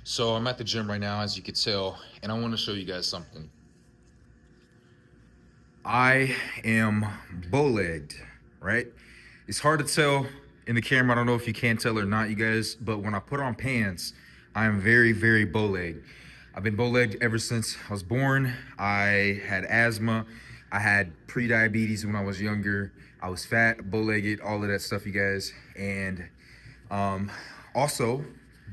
So I'm at the gym right now, as you can tell, and I want to show you guys something. I am bow-legged, right? It's hard to tell in the camera. I don't know if you can tell or not, you guys, but when I put on pants, I am very, very bow-legged. I've been bow-legged ever since I was born. I had asthma. I had pre-diabetes when I was younger. I was fat, bow-legged, all of that stuff, you guys. And um, also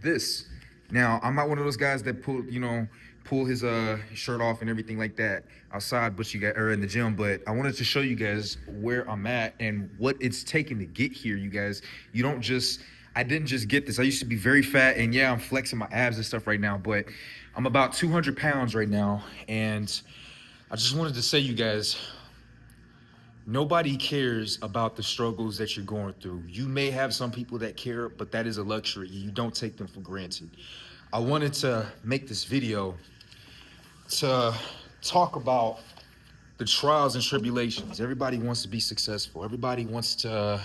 this. Now, I'm not one of those guys that pull his shirt off and everything like that outside, but you got or in the gym. But I wanted to show you guys where I'm at and what it's taken to get here, you guys. You don't just I didn't just get this. I used to be very fat, and yeah, I'm flexing my abs and stuff right now, but I'm about 200 pounds right now, and I just wanted to say, you guys, nobody cares about the struggles that you're going through. You may have some people that care, but that is a luxury. You don't take them for granted. I wanted to make this video to talk about the trials and tribulations. Everybody wants to be successful. Everybody wants to,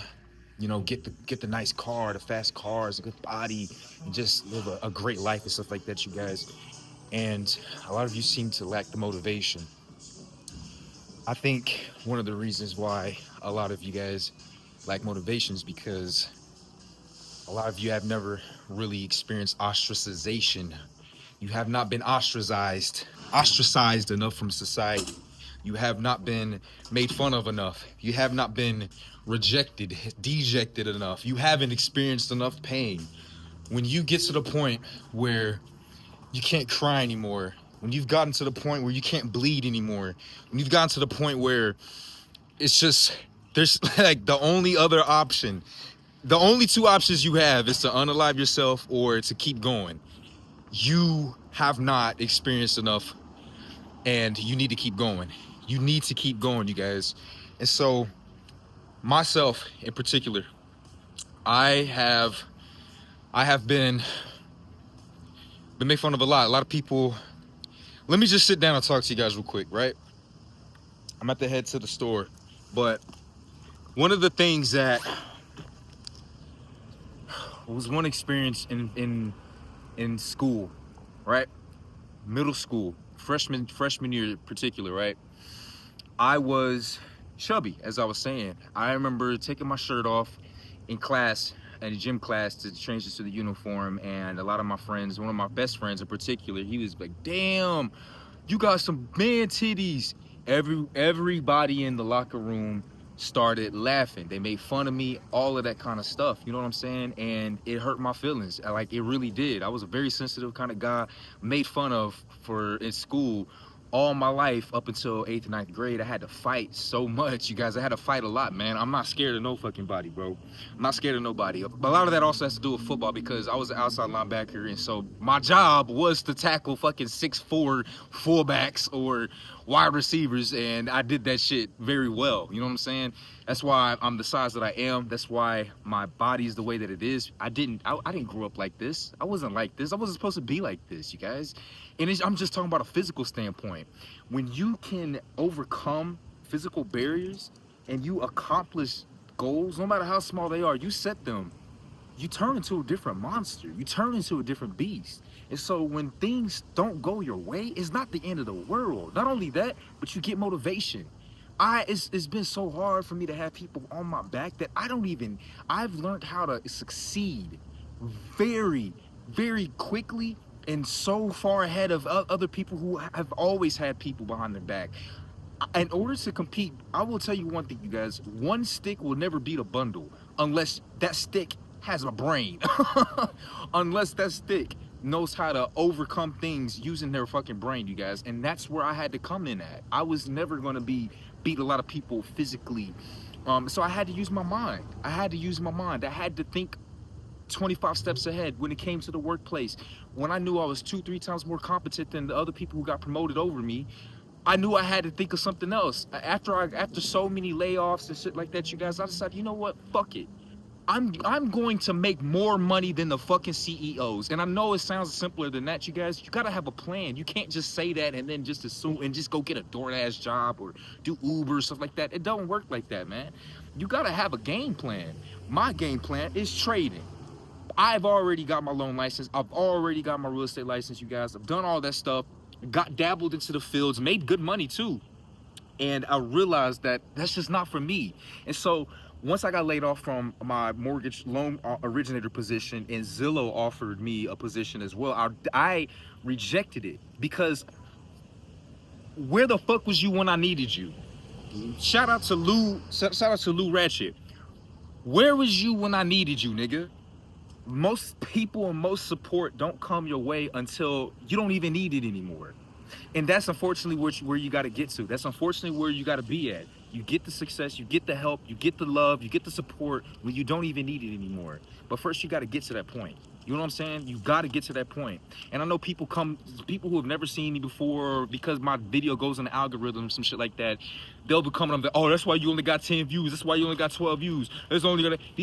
get the nice car, the fast cars, a good body, and just live a great life and stuff like that, you guys. And a lot of you seem to lack the motivation. I think one of the reasons why a lot of you guys lack motivation is because a lot of you have never really experienced ostracization. You have not been ostracized enough from society. You have not been made fun of enough. You have not been rejected, dejected enough. You haven't experienced enough pain. When you get to the point where you can't cry anymore, when you've gotten to the point where you can't bleed anymore, when you've gotten to the point where it's just, there's like the only other option, the only two options you have is to unalive yourself or to keep going. You have not experienced enough, and you need to keep going. You need to keep going, you guys. And so, myself in particular, I have been made fun of a lot. A lot of people. Let me just sit down and talk to you guys real quick, right? I'm at the head to the store, but one of the things that was one experience in school, right? Middle school, freshman year in particular, right? I was chubby, as I was saying. I remember taking my shirt off in class, in a gym class, to change into the uniform, and a lot of my friends, one of my best friends in particular, he was like, damn, you got some man titties. Everybody in the locker room started laughing. They made fun of me, all of that kind of stuff. You know what I'm saying? And it hurt my feelings. Like, it really did. I was a very sensitive kind of guy, made fun of for in school all my life up until 8th and 9th grade. I had to fight so much, you guys. I had to fight a lot, man. I'm not scared of no fucking body, bro. I'm not scared of nobody. But a lot of that also has to do with football, because I was an outside linebacker, and so my job was to tackle fucking 6'4" fullbacks or wide receivers, and I did that shit very well. You know what I'm saying? That's why I'm the size that I am. That's why my body is the way that it is. I didn't grow up like this. I wasn't like this. I wasn't supposed to be like this, you guys. And I'm just talking about a physical standpoint. When you can overcome physical barriers and you accomplish goals, no matter how small they are, you set them, you turn into a different monster. You turn into a different beast. And so when things don't go your way, it's not the end of the world. Not only that, but you get motivation. It's been so hard for me to have people on my back that I've learned how to succeed very, very quickly and so far ahead of other people who have always had people behind their back. In order to compete, I will tell you one thing, you guys. One stick will never beat a bundle unless that stick has a brain. Unless that stick knows how to overcome things using their fucking brain, you guys. And that's where I had to come in at. I was never going to beat a lot of people physically. So I had to use my mind. I had to think 25 steps ahead when it came to the workplace. When I knew I was 2-3 times more competent than the other people who got promoted over me, I knew I had to think of something else. After so many layoffs and shit like that, you guys, I decided, you know what? Fuck it. I'm going to make more money than the fucking CEOs. And I know it sounds simpler than that, you guys. You gotta have a plan. You can't just say that and then just assume and just go get a DoorDash job or do Uber, stuff like that. It don't work like that, man. You gotta have a game plan. My game plan is trading. I've already got my loan license. I've already got my real estate license, you guys. I've done all that stuff, got dabbled into the fields, made good money too. And I realized that that's just not for me. And so once I got laid off from my mortgage loan originator position and Zillow offered me a position as well, I rejected it because where the fuck was you when I needed you? Shout out to Lou Ratchet. Where was you when I needed you, nigga? Most people and most support don't come your way until you don't even need it anymore. And that's unfortunately where you got to get to. That's unfortunately where you got to be at. You get the success, you get the help, you get the love, you get the support when you don't even need it anymore. But first you got to get to that point. You know what I'm saying? You got to get to that point. And I know people who have never seen me before, because my video goes in the algorithm, some shit like that, they'll be coming up like, oh, that's why you only got 10 views. That's why you only got 12 views. These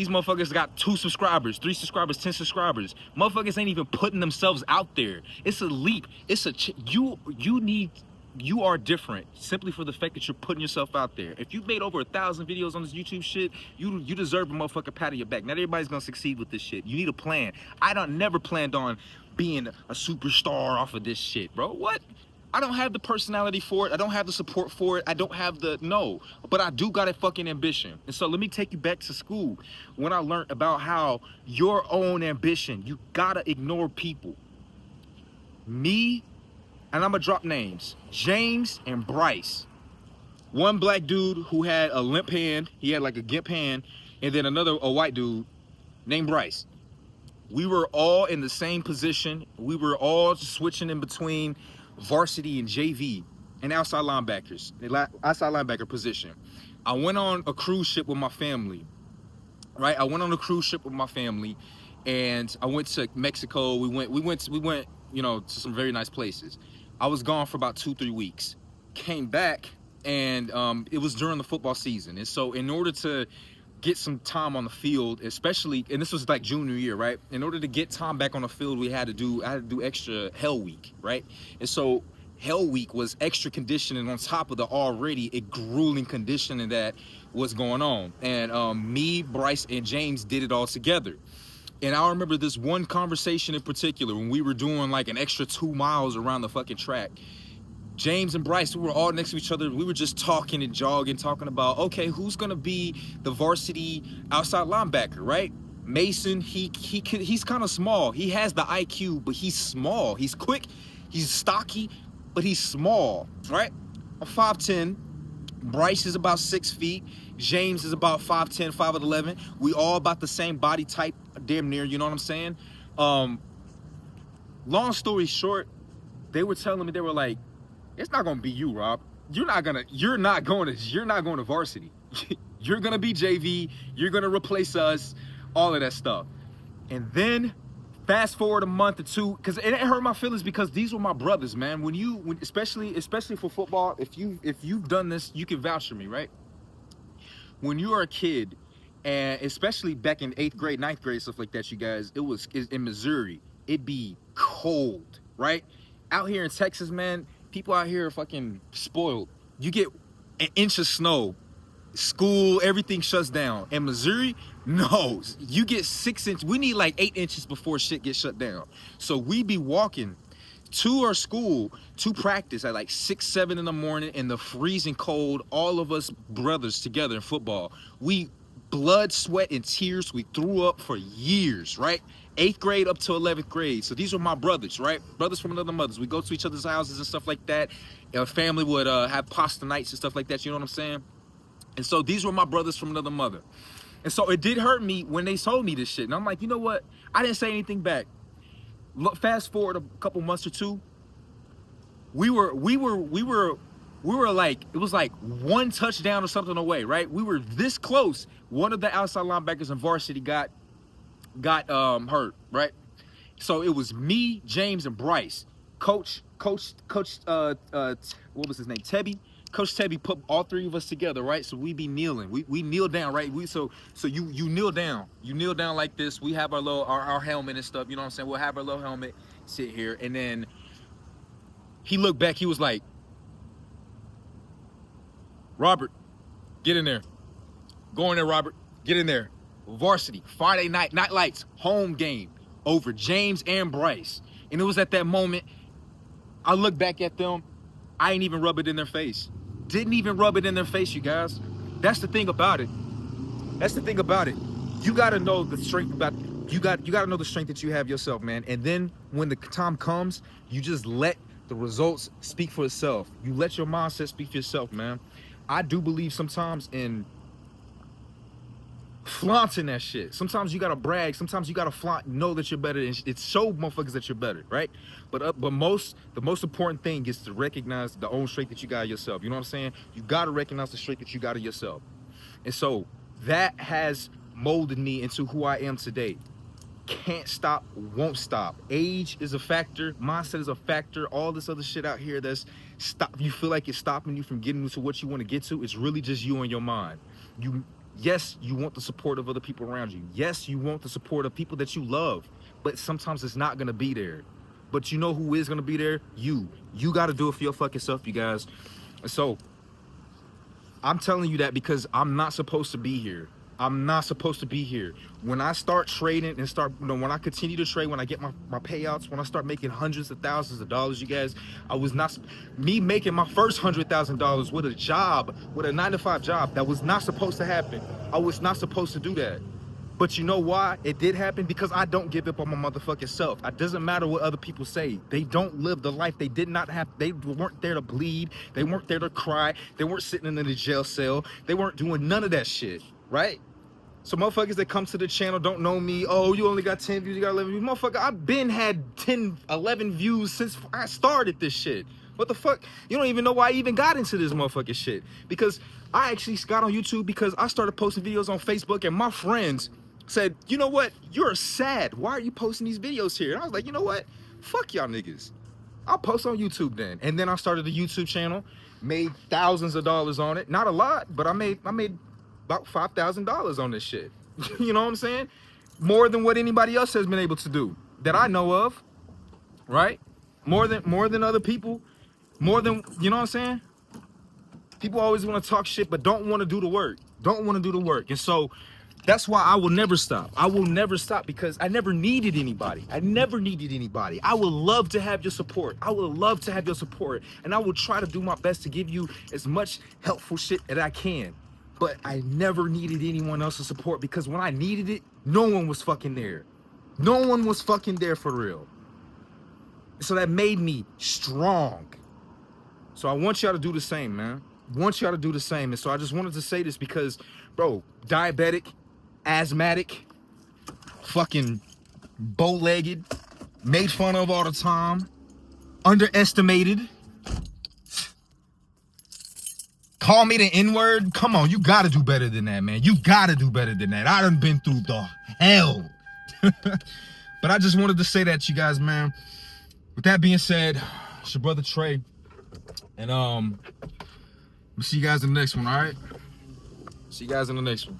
motherfuckers got 2 subscribers, 3 subscribers, 10 subscribers. Motherfuckers ain't even putting themselves out there. It's a leap. You are different simply for the fact that you're putting yourself out there. If you've made over 1,000 videos on this YouTube shit, you deserve a motherfucking pat on your back. Not everybody's gonna succeed with this shit. You need a plan. I never planned on being a superstar off of this shit, bro. What? I don't have the personality for it. I don't have the support for it. I don't have no, but I do got a fucking ambition. And so let me take you back to school when I learned about how your own ambition, you gotta ignore people. Me, and I'm gonna drop names, James and Bryce. One black dude who had a limp hand, he had like a gimp hand, and then a white dude named Bryce. We were all in the same position. We were all switching in between varsity and JV and outside linebacker position. I went on a cruise ship with my family, right? I went on a cruise ship with my family, and I went to Mexico. We went, you know, to some very nice places. I was gone for about 2-3 weeks. Came back, and it was during the football season. And so in order to get some time on the field, especially, and this was like junior year, right? In order to get time back on the field, I had to do extra Hell Week, right? And so Hell Week was extra conditioning on top of the already a grueling conditioning that was going on. And me, Bryce, and James did it all together. And I remember this one conversation in particular when we were doing like an extra 2 miles around the fucking track. James and Bryce, we were all next to each other. We were just talking and jogging, talking about, okay, who's gonna be the varsity outside linebacker, right? Mason, he's kind of small. He has the IQ, but he's small. He's quick, he's stocky, but he's small, right? I'm 5'10". Bryce is about 6 feet. James is about 5'10", 5'11". We all about the same body type, damn near, you know what I'm saying? Long story short, they were telling me, they were like, it's not gonna be you, Rob. You're not going to varsity. You're gonna be JV, you're gonna replace us, all of that stuff. And then fast forward a month or two, because it hurt my feelings, because these were my brothers, man. When especially for football, if you've done this, you can vouch for me, right? When you are a kid, and especially back in 8th grade, 9th grade, stuff like that, you guys, it's in Missouri, it'd be cold, right? Out here in Texas, man, people out here are fucking spoiled. You get an inch of snow, school, everything shuts down. In Missouri, no, you get 6 inches. We need like 8 inches before shit gets shut down. So we be walking to our school to practice at like 6, 7 in the morning in the freezing cold, all of us brothers together in football. We blood, sweat, and tears. We threw up for years, right? 8th grade up to 11th grade. So these were my brothers, right? Brothers from another mothers. We go to each other's houses and stuff like that. Our family would have pasta nights and stuff like that. You know what I'm saying? And so these were my brothers from another mother. And so it did hurt me when they told me this shit. And I'm like, you know what? I didn't say anything back. Look, fast forward a couple months or two. We were like, it was like 1 touchdown or something away, right? We were this close. One of the outside linebackers in varsity got hurt, right? So it was me, James, and Bryce. Coach, what was his name? Tebby. Coach Tebby put all 3 of us together, right? So we be kneeling. We kneel down, right? So you kneel down. You kneel down like this. We have our helmet and stuff. You know what I'm saying? We'll have our little helmet, sit here, and then he looked back. He was like, "Robert, get in there. Go in there, Robert. Get in there." varsity, Friday night lights, home game over James and Bryce. And it was at that moment, I look back at them, I ain't even rub it in their face. Didn't even rub it in their face, you guys. That's the thing about it. That's the thing about it. You gotta know the strength about you gotta know the strength that you have yourself, man. And then when the time comes, you just let the results speak for itself. You let your mindset speak for yourself, man. I do believe sometimes in flaunting that shit. Sometimes you gotta brag. Sometimes you gotta flaunt, know that you're better, and it's show motherfuckers that you're better, right? But the most important thing is to recognize the own strength that you got yourself. You know what I'm saying? You gotta recognize the strength that you got in yourself. And so that has molded me into who I am today. Can't stop, won't stop. Age is a factor, mindset is a factor, all this other shit out here that's you feel like it's stopping you from getting to what you want to get to. It's really just you and your mind. Yes, you want the support of other people around you. Yes, you want the support of people that you love, but sometimes it's not gonna be there. But you know who is gonna be there? You gotta do it for your fucking self, you guys. And so I'm telling you that because I'm not supposed to be here. I'm not supposed to be here. When I start trading and when I continue to trade, when I get my payouts, when I start making hundreds of thousands of dollars, you guys, me making my first $100,000 with a job, with a 9-to-5 job, that was not supposed to happen. I was not supposed to do that. But you know why it did happen? Because I don't give up on my motherfucking self. It doesn't matter what other people say. They don't live the life they did not have. They weren't there to bleed. They weren't there to cry. They weren't sitting in the jail cell. They weren't doing none of that shit, right? So motherfuckers that come to the channel don't know me. Oh, you only got 10 views, you got 11 views. Motherfucker, I've been had 10, 11 views since I started this shit. What the fuck? You don't even know why I even got into this motherfucking shit. Because I actually got on YouTube because I started posting videos on Facebook and my friends said, you know what? You're sad. Why are you posting these videos here? And I was like, you know what? Fuck y'all niggas. I'll post on YouTube then. And then I started a YouTube channel, made thousands of dollars on it. Not a lot, but I made about $5,000 on this shit. You know what I'm saying? More than what anybody else has been able to do that I know of, right? More than other people, more than, you know what I'm saying? People always want to talk shit, but don't want to do the work. Don't want to do the work. And so that's why I will never stop. I will never stop because I never needed anybody. I never needed anybody. I would love to have your support. I would love to have your support. And I will try to do my best to give you as much helpful shit as I can. But I never needed anyone else's support because when I needed it, no one was fucking there. No one was fucking there for real. So that made me strong. So I want y'all to do the same, man. I want y'all to do the same. And so I just wanted to say this because, bro, diabetic, asthmatic, fucking bow-legged, made fun of all the time, underestimated. Call me the N-word? Come on, you gotta do better than that, man. You gotta do better than that. I done been through the hell. But I just wanted to say that, you guys, man. With that being said, it's your brother Trey. And we'll see you guys in the next one, all right? See you guys in the next one.